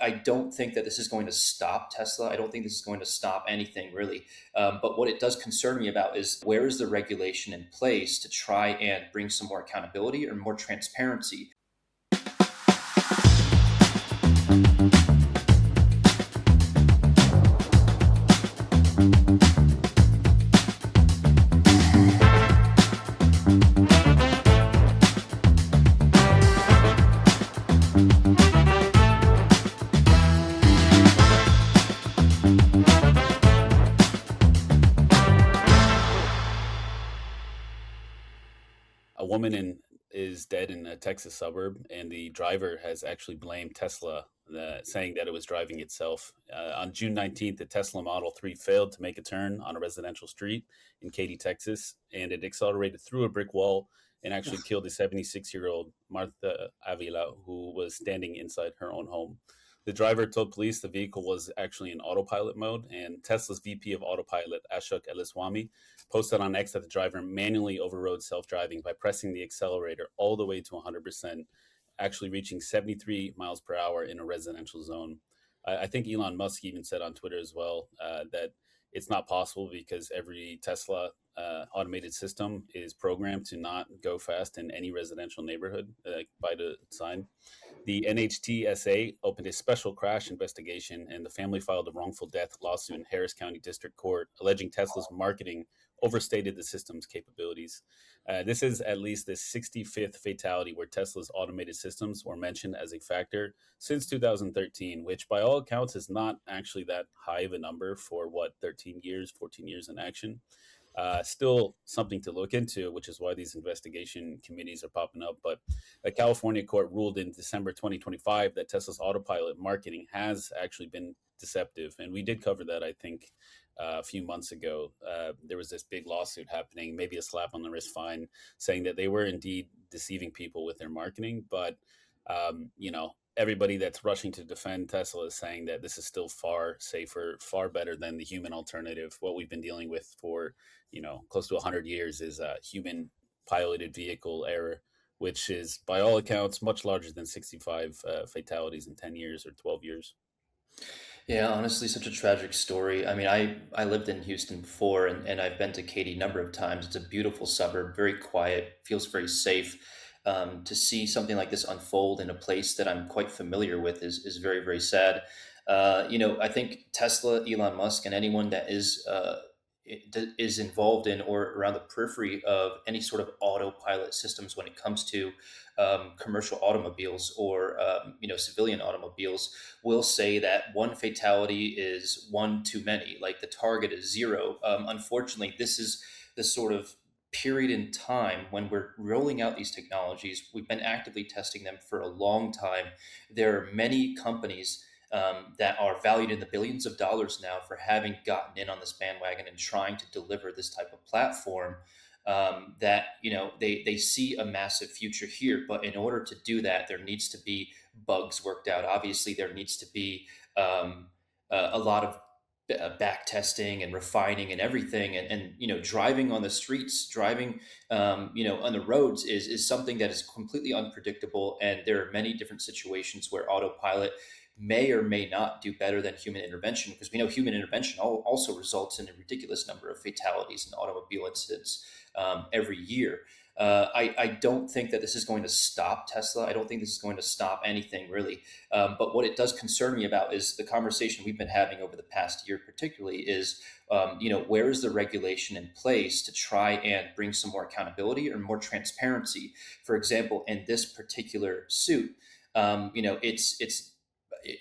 I don't think that this is going to stop Tesla. I don't think this is going to stop anything really. But what it does concern me about is where is the regulation in place to try and bring some more accountability or more transparency. A woman is dead in a Texas suburb, and the driver has actually blamed Tesla, saying that it was driving itself. On June 19th, the Tesla Model 3 failed to make a turn on a residential street in Katy, Texas, and it accelerated through a brick wall and actually killed a 76-year-old Martha Avila, who was standing inside her own home. The driver told police the vehicle was actually in autopilot mode, and Tesla's VP of autopilot, Ashok Eliswami, posted on X that the driver manually overrode self driving by pressing the accelerator all the way to 100%, actually reaching 73 miles per hour in a residential zone. I think Elon Musk even said on Twitter as well that it's not possible because every Tesla automated system is programmed to not go fast in any residential neighborhood by the sign. The NHTSA opened a special crash investigation, and the family filed a wrongful death lawsuit in Harris County District Court, alleging Tesla's marketing overstated the system's capabilities. This is at least the 65th fatality where Tesla's automated systems were mentioned as a factor since 2013, which by all accounts is not actually that high of a number for what, 13 years, 14 years in action. Still something to look into, which is why these investigation committees are popping up. But a California court ruled in December 2025 that Tesla's autopilot marketing has actually been deceptive. And we did cover that, I think, a few months ago. There was this big lawsuit happening, maybe a slap on the wrist fine, saying that they were indeed deceiving people with their marketing. But, everybody that's rushing to defend Tesla is saying that this is still far safer, far better than the human alternative. What we've been dealing with for, close to 100 years is a human piloted vehicle error, which is, by all accounts, much larger than 65 fatalities in 10 years or 12 years. Yeah, honestly, such a tragic story. I mean, I lived in Houston before, and I've been to Katy a number of times. It's a beautiful suburb, very quiet, feels very safe. To see something like this unfold in a place that I'm quite familiar with is very, very sad. I think Tesla, Elon Musk, and anyone that is involved in or around the periphery of any sort of autopilot systems when it comes to commercial automobiles or civilian automobiles will say that one fatality is one too many. Like the target is zero. Unfortunately, this is the sort of period in time when we're rolling out these technologies. We've been actively testing them for a long time. There are many companies that are valued in the billions of dollars now for having gotten in on this bandwagon and trying to deliver this type of platform. That they see a massive future here, but in order to do that, there needs to be bugs worked out. Obviously, there needs to be a lot of back testing and refining and everything, and driving on the streets, driving on the roads is something that is completely unpredictable, and there are many different situations where autopilot may or may not do better than human intervention, because we know human intervention also results in a ridiculous number of fatalities and automobile incidents every year. I don't think that this is going to stop Tesla. I don't think this is going to stop anything really. But what it does concern me about is the conversation we've been having over the past year, particularly, is where is the regulation in place to try and bring some more accountability or more transparency? For example, in this particular suit, it's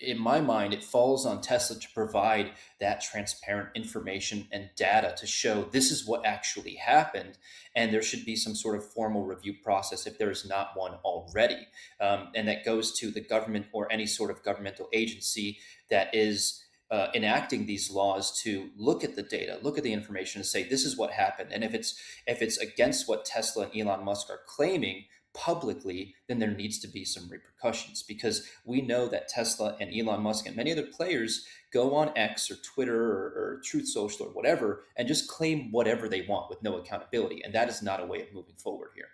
in my mind, it falls on Tesla to provide that transparent information and data to show this is what actually happened. And there should be some sort of formal review process if there is not one already. And that goes to the government or any sort of governmental agency that is enacting these laws to look at the data, look at the information, and say this is what happened. And if it's against what Tesla and Elon Musk are claiming publicly, then there needs to be some repercussions, because we know that Tesla and Elon Musk and many other players go on X or Twitter or Truth Social or whatever and just claim whatever they want with no accountability. And that is not a way of moving forward here.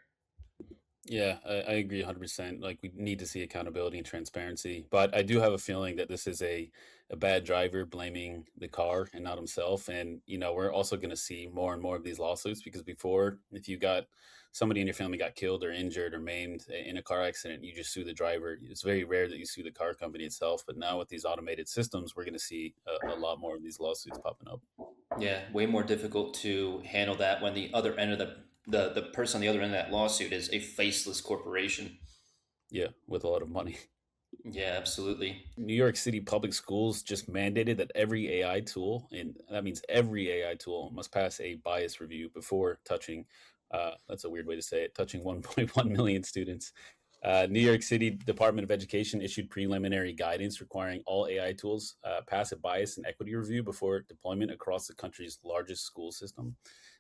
Yeah, I agree 100%. Like, we need to see accountability and transparency. But I do have a feeling that this is a bad driver blaming the car and not himself. And, we're also going to see more and more of these lawsuits because before, if you got somebody in your family got killed or injured or maimed in a car accident, you just sue the driver. It's very rare that you sue the car company itself. But now with these automated systems, we're going to see a lot more of these lawsuits popping up. Yeah, way more difficult to handle that when the other end of the person on the other end of that lawsuit is a faceless corporation. Yeah, with a lot of money. Yeah, absolutely. New York City public schools just mandated that every AI tool, and that means every AI tool, must pass a bias review before touching. That's a weird way to say it. Touching 1.1 million students. New York City Department of Education issued preliminary guidance requiring all AI tools pass a bias and equity review before deployment across the country's largest school system.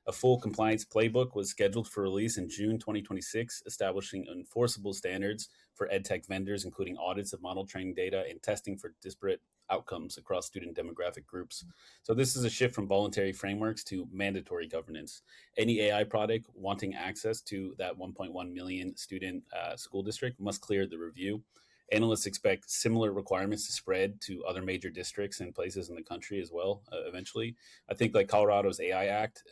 A full compliance playbook was scheduled for release in June 2026, establishing enforceable standards for edtech vendors, including audits of model training data and testing for disparate outcomes across student demographic groups. So, this is a shift from voluntary frameworks to mandatory governance. Any AI product wanting access to that 1.1 million student school district must clear the review. Analysts expect similar requirements to spread to other major districts and places in the country as well, eventually. I think like Colorado's AI Act,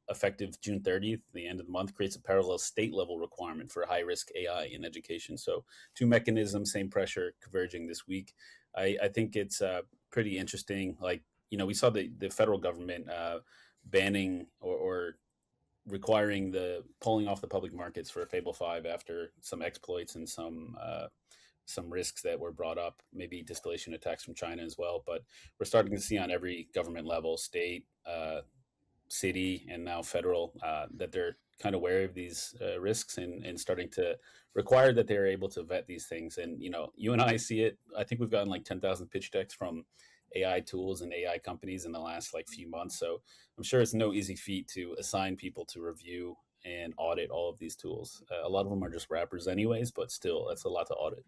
effective June 30th, the end of the month, creates a parallel state level requirement for high risk AI in education. So, two mechanisms, same pressure converging this week. I think it's pretty interesting. Like, we saw the federal government banning or requiring the pulling off the public markets for Fable 5 after some exploits and some risks that were brought up, maybe distillation attacks from China as well. But we're starting to see on every government level, state, city, and now federal, that they're kind of aware of these risks and starting to require that they're able to vet these things. And, you and I see it. I think we've gotten like 10,000 pitch decks from AI tools and AI companies in the last like few months. So I'm sure it's no easy feat to assign people to review and audit all of these tools. A lot of them are just wrappers, anyways, but still, that's a lot to audit.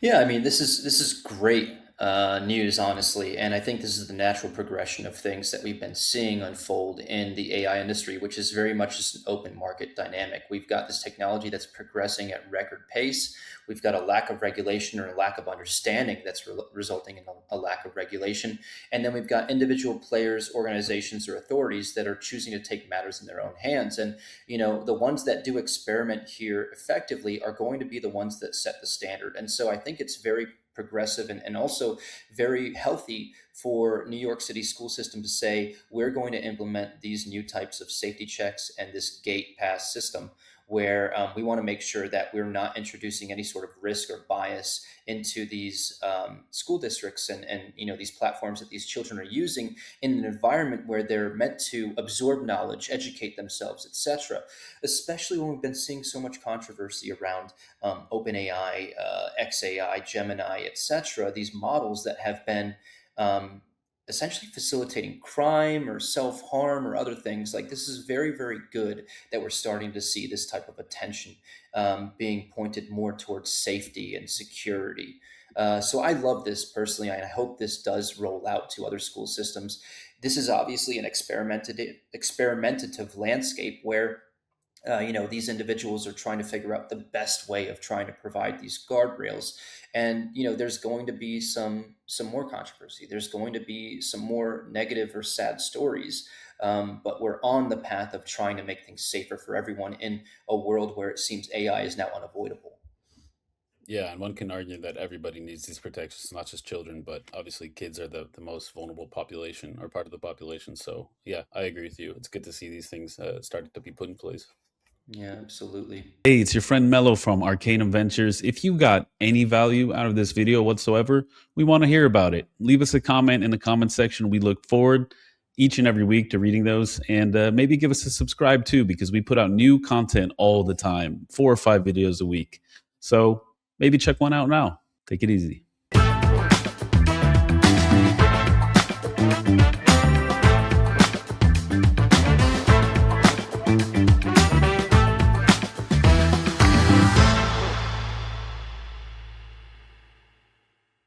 Yeah, I mean, this is great news, honestly, and I think this is the natural progression of things that we've been seeing unfold in the AI industry, which is very much just an open market dynamic. We've got this technology that's progressing at record pace. We've got a lack of regulation or a lack of understanding that's resulting in a lack of regulation, and then we've got individual players, organizations, or authorities that are choosing to take matters in their own hands. And the ones that do experiment here effectively are going to be the ones that set the standard. And so I think it's very progressive and also very healthy for New York City school system to say we're going to implement these new types of safety checks and this gate pass system where we want to make sure that we're not introducing any sort of risk or bias into these school districts and these platforms that these children are using in an environment where they're meant to absorb knowledge, educate themselves, etc. Especially when we've been seeing so much controversy around OpenAI, XAI, Gemini, etc. These models that have been um, essentially facilitating crime or self harm or other things. Like this is very, very good that we're starting to see this type of attention being pointed more towards safety and security. So I love this personally, and I hope this does roll out to other school systems. This is obviously an experimentative landscape where these individuals are trying to figure out the best way of trying to provide these guardrails. And there's going to be some more controversy. There's going to be some more negative or sad stories. But we're on the path of trying to make things safer for everyone in a world where it seems AI is now unavoidable. Yeah, and one can argue that everybody needs these protections, not just children, but obviously kids are the most vulnerable population or part of the population. So, yeah, I agree with you. It's good to see these things starting to be put in place. Yeah, absolutely. Hey, it's your friend Mello from Arcanum Ventures. If you got any value out of this video whatsoever, we want to hear about it. Leave us a comment in the comment section. We look forward each and every week to reading those, and maybe give us a subscribe too, because we put out new content all the time, 4 or 5 videos a week. So maybe check one out now. Take it easy.